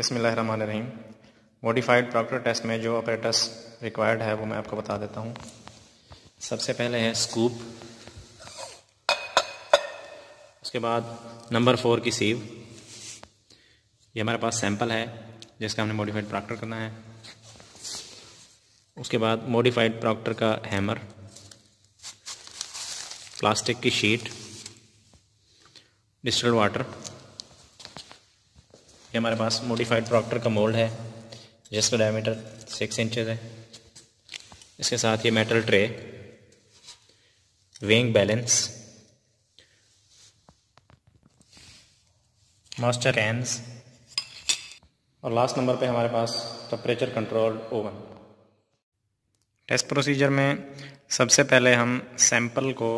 बिस्मिल्लाहिर्रहमानिर्रहीम। Modified Procter test में जो ऑपरेटर्स रिक्वायर्ड है वो मैं आपको बता देता हूँ। सबसे पहले है स्कूप, उसके बाद नंबर 4 की सीव। ये हमारे पास सैंपल है जिसका हमने मॉडिफाइड प्रॉक्टर करना है। उसके बाद मॉडिफाइड प्रॉक्टर का हैमर, प्लास्टिक की शीट, डिस्टिल्ड वाटर। ये हमारे पास मॉडिफाइड प्रॉक्टर का मोल्ड है जिसका डायमीटर 6 इंचेस है। इसके साथ ये metal tray, weighing balance, moisture cans और लास्ट नंबर पे हमारे पास temperature controlled oven. Test procedure में सबसे पहले हम सैंपल को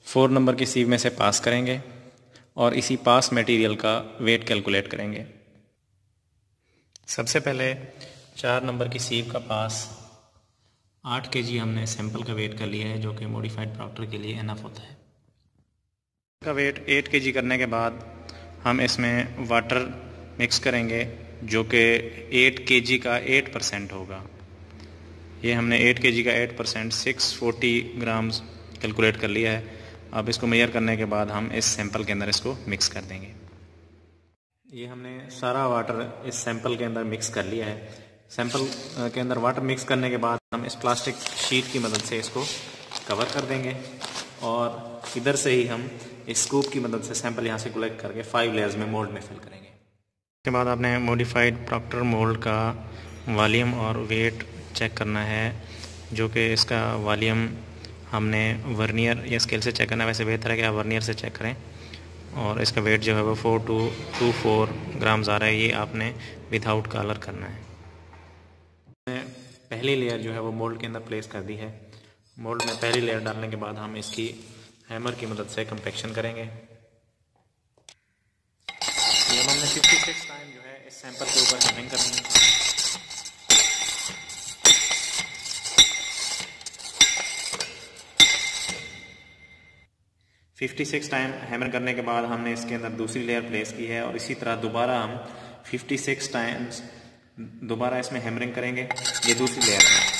4 नंबर की सीव में से पास करेंगे और इसी पास मटेरियल का वेट कैलकुलेट करेंगे। सबसे पहले 4 नंबर की सीव का पास 8 kg हमने सैंपल का वेट कर लिया है, जो कि मॉडिफाइड प्रॉक्टर के लिए इनफ होता है। का वेट 8 kg करने के बाद हम इसमें वाटर मिक्स करेंगे जो कि 8 kg का 8% होगा। ये हमने 8 kg का 8% 640 ग्राम्स कैलकुलेट कर लिया है। अब इसको मेजर करने के बाद हम इस सैंपल के अंदर इसको मिक्स कर देंगे। ये हमने सारा वाटर इस सैंपल के अंदर मिक्स कर लिया है। सैंपल के अंदर वाटर मिक्स करने के बाद हम इस प्लास्टिक शीट की मदद से इसको कवर कर देंगे और इधर से ही हम इस स्कूप की मदद से सैंपल यहाँ से कलेक्ट करके 5 लेयर्स में मोल्ड में फिल करेंगे। उसके बाद आपने मॉडिफाइड प्रॉक्टर मोल्ड का वॉल्यूम और वेट चेक करना है, जो कि इसका वॉल्यूम हमने वर्नियर या स्केल से चेक करना है। वैसे बेहतर है कि आप वर्नियर से चेक करें। और इसका वेट जो है वो 424 ग्राम्स आ रहा है। ये आपने विदाउट कलर करना है। पहली लेयर जो है वो मोल्ड के अंदर प्लेस कर दी है। मोल्ड में पहली लेयर डालने के बाद हम इसकी हैमर की मदद से कंपैक्शन करेंगे। ये हमने 56 टाइम जो है इस सैंपल के ऊपर हैमिंग करनी है। $56 टाइम हैमर करने के बाद हमने इसके अंदर दूसरी लेयर प्लेस की है और इसी तरह दोबारा हम 56 टाइम्स दोबारा इसमें हैमरिंग करेंगे। ये दूसरी लेयर है।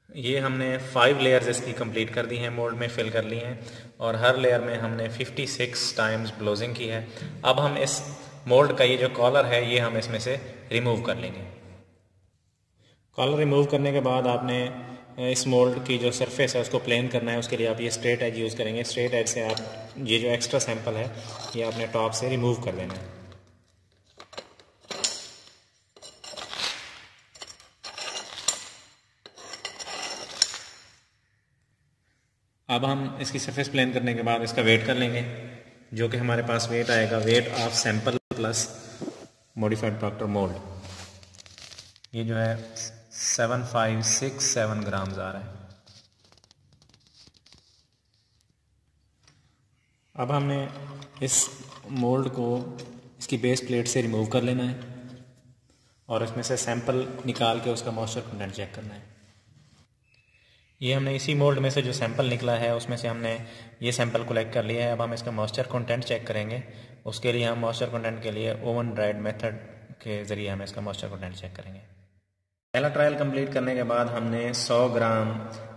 ये हमने 5 लेयर्स इसकी कंप्लीट कर दी हैं, मोल्ड में फिल कर ली हैं और हर लेयर में हमने 56 टाइम्स ब्लोजिंग की है। अब हम इस मोल्ड का ये जो कॉलर है ये हम इसमें से रिमूव कर लेंगे। कॉलर रिमूव करने के बाद आपने इस मोल्ड की जो सरफेस है उसको प्लेन करना है। उसके लिए आप ये स्ट्रेट एज यूज़ करेंगे। स्ट्रेट एज से आप ये जो एक्स्ट्रा सैंपल है ये अपने टॉप से रिमूव कर देना है। अब हम इसकी सरफेस प्लेन करने के बाद इसका वेट कर लेंगे, जो कि हमारे पास वेट आएगा weight of sample plus modified Proctor mould. ये जो है 7567 ग्राम्स आ रहा है। अब हमने इस मोल्ड को इसकी बेस प्लेट से रिमूव कर लेना है और इसमें से सैंपल निकाल के उसका मॉइस्चर कंटेंट चेक करना है। ये हमने इसी मोल्ड में से जो सैंपल निकला है उसमें से हमने ये सैंपल कलेक्ट कर लिया है। अब हम इसका मॉइस्चर कंटेंट चेक करेंगे। उसके लिए हम मॉइस्चर कंटेंट के लिए ओवन ड्राइड मेथड के ज़रिए हम इसका मॉइस्चर कंटेंट चेक करेंगे। पहला ट्रायल कंप्लीट करने के बाद हमने 100 ग्राम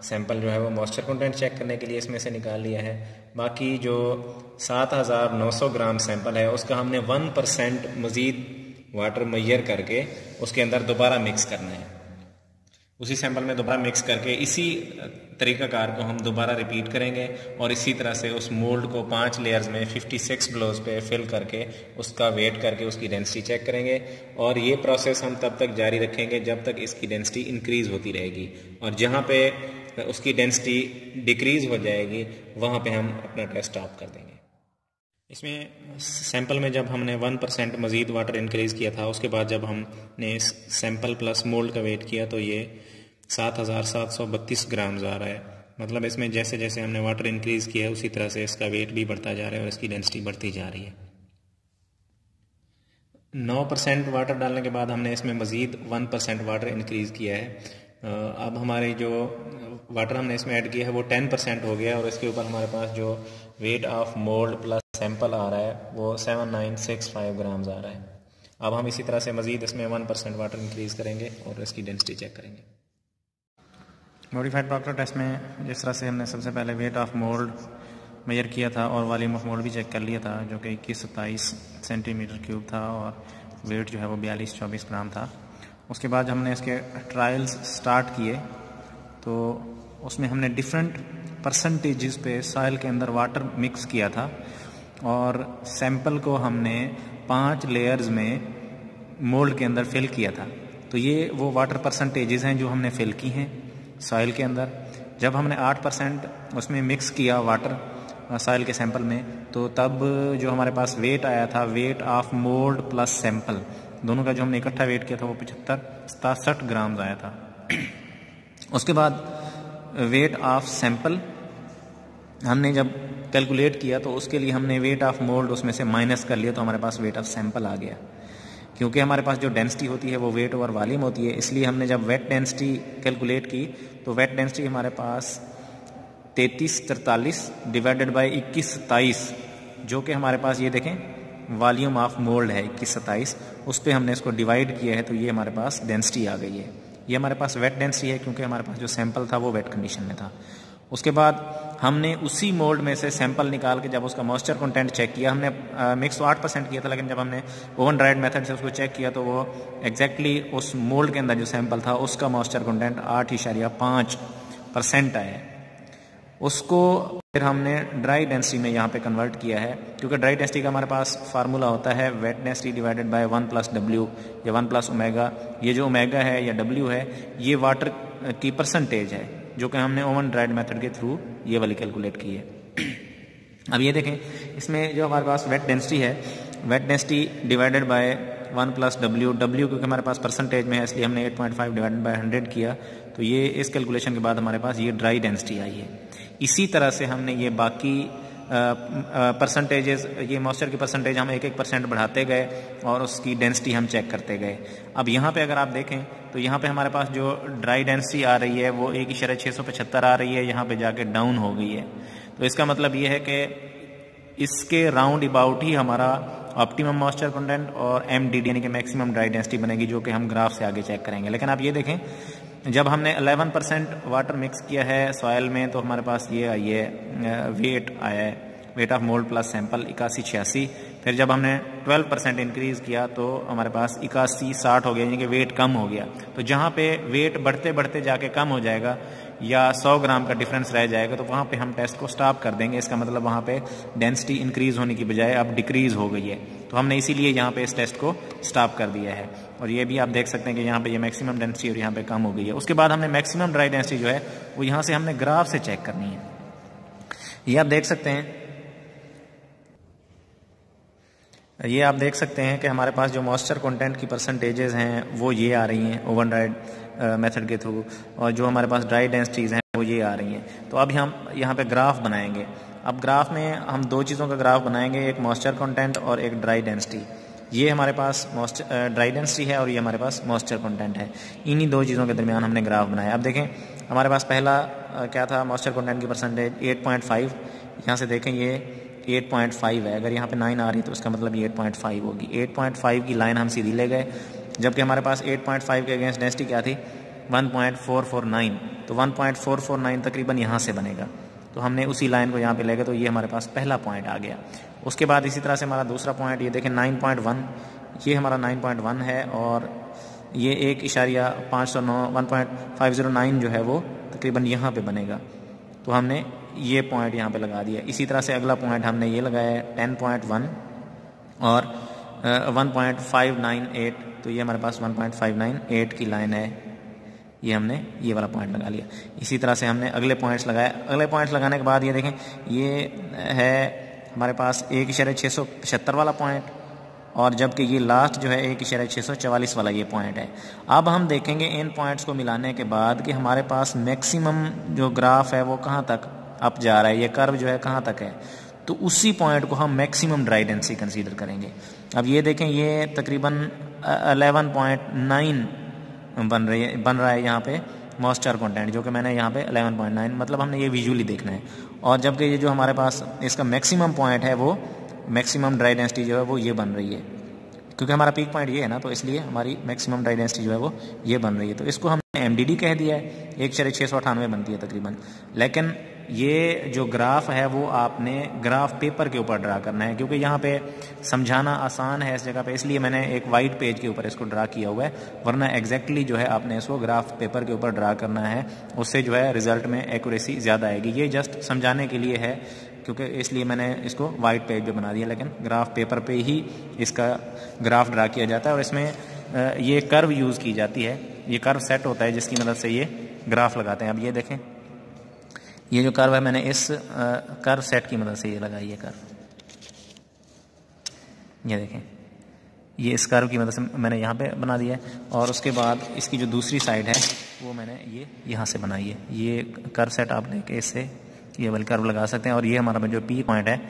सैंपल जो है वो मॉइस्चर कंटेंट चेक करने के लिए इसमें से निकाल लिया है। बाकी जो 7900 ग्राम सैंपल है उसका हमने 1% मज़ीद वाटर मेजर करके उसके अंदर दोबारा मिक्स करना है। उसी सैंपल में दोबारा मिक्स करके इसी तरीक़ाकार को हम दोबारा रिपीट करेंगे और इसी तरह से उस मोल्ड को 5 लेयर्स में 56 ब्लोज पे फिल करके उसका वेट करके उसकी डेंसिटी चेक करेंगे। और ये प्रोसेस हम तब तक जारी रखेंगे जब तक इसकी डेंसिटी इंक्रीज़ होती रहेगी और जहाँ पे उसकी डेंसिटी डिक्रीज़ हो जाएगी वहाँ पे हम अपना टेस्ट स्टॉप कर देंगे। इसमें सैंपल में जब हमने 1% मज़ीद वाटर इंक्रीज़ किया था, उसके बाद जब हमने इस सैंपल प्लस मोल्ड का वेट किया तो ये 7732 ग्राम्स आ रहा है। मतलब इसमें जैसे जैसे हमने वाटर इंक्रीज़ किया है उसी तरह से इसका वेट भी बढ़ता जा रहा है और इसकी डेंसिटी बढ़ती जा रही है। 9% वाटर डालने के बाद हमने इसमें मज़ीद 1% वाटर इंक्रीज़ किया है। अब हमारे जो वाटर हमने इसमें ऐड किया है वो 10% हो गया और इसके ऊपर हमारे पास जो weight of mould plus sample आ रहा है वो 7965 ग्राम्स आ रहा है। अब हम इसी तरह से मज़ीद इसमें 1% वाटर इंक्रीज़ करेंगे और इसकी डेंसिटी चेक करेंगे। मॉडिफाइड प्रॉक्टर टेस्ट में जिस तरह से हमने सबसे पहले वेट ऑफ मोल्ड मेजर किया था और वॉल्यूम ऑफ मोल्ड भी चेक कर लिया था, जो कि 21-27 सेंटीमीटर क्यूब था और वेट जो है वो 42-24 ग्राम था। उसके बाद हमने इसके ट्रायल्स स्टार्ट किए तो उसमें हमने डिफरेंट परसेंटेजेस पे सॉइल के अंदर वाटर मिक्स किया था और सैंपल को हमने 5 लेयर्स में मोल्ड के अंदर फिल किया था। तो ये वो वाटर परसेंटेजेस हैं जो हमने फिल की हैं सॉइल के अंदर। जब हमने 8% उसमें मिक्स किया वाटर सॉइल के सैंपल में, तो तब जो हमारे पास वेट आया था, wait of mould plus sample दोनों का जो हमने इकट्ठा वेट किया था वो 75-67 ग्राम आया था। उसके बाद वेट ऑफ सैंपल हमने जब कैलकुलेट किया तो उसके लिए हमने वेट ऑफ मोल्ड उसमें से माइनस कर लिया, तो हमारे पास वेट ऑफ सैंपल आ गया। क्योंकि हमारे पास जो डेंसिटी होती है वो वेट ओवर वॉल्यूम होती है, इसलिए हमने जब वेट डेंसिटी कैलकुलेट की तो वेट डेंसिटी हमारे पास 3343 डिवाइडेड बाई 2127, जो कि हमारे पास ये देखें वॉल्यूम ऑफ मोल्ड है 2127, उस पर हमने इसको डिवाइड किया है तो ये हमारे पास डेंसिटी आ गई है। ये हमारे पास वेट डेंसिटी है क्योंकि हमारे पास जो सैंपल था वो वेट कंडीशन में था। उसके बाद हमने उसी मोल्ड में से सैंपल निकाल के जब उसका मॉइस्चर कंटेंट चेक किया, हमने मिक्स 8% किया था, लेकिन जब हमने ओवन ड्राइड मेथड से उसको चेक किया तो वो एग्जैक्टली उस मोल्ड के अंदर जो सैंपल था उसका मॉइस्चर कंटेंट 8.5% आया। उसको फिर हमने ड्राई डेंसिटी में यहाँ पे कन्वर्ट किया है, क्योंकि ड्राई डेंसिटी का हमारे पास फार्मूला होता है weight density divided by 1+W या 1+ओमेगा। ये जो ओमेगा है या W है ये वाटर की परसेंटेज है, जो कि हमने ओवन ड्राइड मेथड के थ्रू ये वाली कैलकुलेट की है। अब ये देखें इसमें जो हमारे पास वेट डेंसिटी है, weight density divided by 1+W, W क्योंकि हमारे पास परसेंटेज में है इसलिए हमने 8.5 डिवाइडेड बाय 100 किया, तो ये इस कैलकुलेशन के बाद हमारे पास ये ड्राई डेंसिटी आई है। इसी तरह से हमने ये बाकी परसेंटेजेस, ये मॉइस्चर की परसेंटेज हम 1-1% बढ़ाते गए और उसकी डेंसिटी हम चेक करते गए। अब यहाँ पे अगर आप देखें तो यहाँ पे हमारे पास जो ड्राई डेंसिटी आ रही है वो 1.675 आ रही है, यहाँ पे जाके डाउन हो गई है। तो इसका मतलब ये है कि इसके राउंड अबाउट ही हमारा ऑप्टिमम मॉइस्चर कंटेंट और MDD यानी कि मैक्सिमम ड्राई डेंसिटी बनेगी, जो कि हम ग्राफ से आगे चेक करेंगे। लेकिन आप ये देखें जब हमने 11% वाटर मिक्स किया है सॉयल में तो हमारे पास ये आई है वेट आया है, wait of mould plus sample 81-86। फिर जब हमने 12% इंक्रीज़ किया तो हमारे पास 81-60 हो गया, यानी कि वेट कम हो गया। तो जहाँ पे वेट बढ़ते बढ़ते जाके कम हो जाएगा या 100 ग्राम का डिफरेंस रह जाएगा तो वहाँ पे हम टेस्ट को स्टॉप कर देंगे। इसका मतलब वहाँ पे डेंसिटी इंक्रीज़ होने की बजाय अब डिक्रीज़ हो गई है, तो हमने इसीलिए यहाँ पे इस टेस्ट को स्टॉप कर दिया है। और ये भी आप देख सकते हैं कि यहाँ पे ये मैक्सिमम डेंसिटी और यहाँ पे कम हो गई है। उसके बाद हमने मैक्सिमम ड्राई डेंसिटी जो है वो यहाँ से हमने ग्राफ से चेक करनी है। ये आप देख सकते हैं, ये आप देख सकते हैं कि हमारे पास जो मॉइस्चर कंटेंट की परसेंटेजेस हैं वो ये आ रही हैं ओवन ड्राइड मेथड के थ्रू, और जो हमारे पास ड्राई डेंसिटीज़ हैं वो ये आ रही हैं। तो अब हम यहाँ पे ग्राफ बनाएंगे। अब ग्राफ में हम 2 चीज़ों का ग्राफ बनाएंगे, एक मॉइस्चर कंटेंट और एक ड्राई डेंसिटी। ये हमारे पास ड्राई डेंसिटी है और ये हमारे पास मॉइस्चर कंटेंट है। इन्हीं 2 चीज़ों के दरमियान हमने ग्राफ बनाया। अब देखें हमारे पास पहला क्या था, मॉइस्चर कंटेंट की परसेंटेज 8.5। यहाँ से देखें ये 8.5 है, अगर यहाँ पे 9 आ रही है तो उसका मतलब ये 8.5 होगी। 8.5 की लाइन हम सीधी ले गए, जबकि हमारे पास 8.5 के अगेंस्ट डेंसिटी क्या थी 1.449, तो 1.449 तकरीबन यहाँ से बनेगा। तो हमने उसी लाइन को यहाँ पे ले गए, तो ये हमारे पास पहला पॉइंट आ गया। उसके बाद इसी तरह से हमारा दूसरा पॉइंट ये देखें 9.1, ये हमारा 9.1 है और ये 1.509 1.509 जो है वो तकरीबन यहाँ पे बनेगा। तो हमने ये पॉइंट यहाँ पे लगा दिया। इसी तरह से अगला पॉइंट हमने ये लगाया है 10.1 और 1.598, तो ये हमारे पास 1.598 की लाइन है, ये हमने ये वाला पॉइंट लगा लिया। इसी तरह से हमने अगले पॉइंट्स लगाए। अगले पॉइंट्स लगाने के बाद ये देखें ये है हमारे पास 1.675 वाला पॉइंट, और जबकि ये लास्ट जो है 1.644 वाला ये पॉइंट है। अब हम देखेंगे इन पॉइंट्स को मिलाने के बाद कि हमारे पास मैक्सिमम जो ग्राफ है वो कहाँ तक अप जा रहा है, ये कर्व जो है कहाँ तक है, तो उसी पॉइंट को हम मैक्सिमम ड्राई डेंसिटी कंसीडर करेंगे। अब ये देखें ये तकरीबन 11.9 बन रहा है यहाँ पे मॉइस्चर कंटेंट, जो कि मैंने यहाँ पे 11.9, मतलब हमने ये विजुअली देखना है। और जबकि ये जो हमारे पास इसका मैक्सिमम पॉइंट है वो मैक्सिमम ड्राई डेंसिटी जो है वो ये बन रही है, क्योंकि हमारा पीक पॉइंट ये है ना, तो इसलिए हमारी मैक्सिमम ड्राई डेंसिटी जो है वो ये बन रही है। तो इसको हमने एमडीडी कह दिया है, 1/698 बनती है तकरीबन। लेकिन ये जो ग्राफ है वो आपने ग्राफ पेपर के ऊपर ड्रा करना है, क्योंकि यहाँ पे समझाना आसान है इस जगह पे, इसलिए मैंने एक वाइट पेज के ऊपर इसको ड्रा किया हुआ है, वरना एग्जैक्टली जो है आपने इसको ग्राफ पेपर के ऊपर ड्रा करना है, उससे जो है रिजल्ट में एक्यूरेसी ज़्यादा आएगी। ये जस्ट समझाने के लिए है, क्योंकि इसलिए मैंने इसको वाइट पेज पे बना दिया, लेकिन ग्राफ पेपर पे ही इसका ग्राफ ड्रा किया जाता है। और इसमें ये कर्व यूज़ की जाती है, ये कर्व सेट होता है जिसकी मदद से ये ग्राफ लगाते हैं। अब ये देखें, ये जो कर्व है मैंने इस कर्व सेट की मदद से ये लगाई है कर्व, ये देखें, ये इस कर्व की मदद से मैंने यहाँ पे बना दिया है। और उसके बाद इसकी जो दूसरी साइड है वो मैंने ये यहाँ से बनाई है। ये कर्व सेट आप लेके इससे ये वाली कर्व लगा सकते हैं। और ये हमारा जो पी पॉइंट है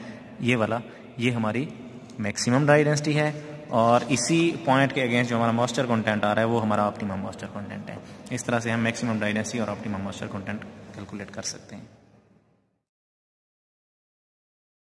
ये वाला, ये हमारी मैक्सिमम ड्राई डेंसिटी है, और इसी पॉइंट के अगेंस्ट जो हमारा मॉइस्चर कंटेंट आ रहा है वो हमारा ऑप्टिमम मॉइस्चर कंटेंट है। इस तरह से हम मैक्सिमम ड्राई डेंसिटी और ऑप्टिमम मॉइस्चर कंटेंट कैलकुलेट कर सकते हैं।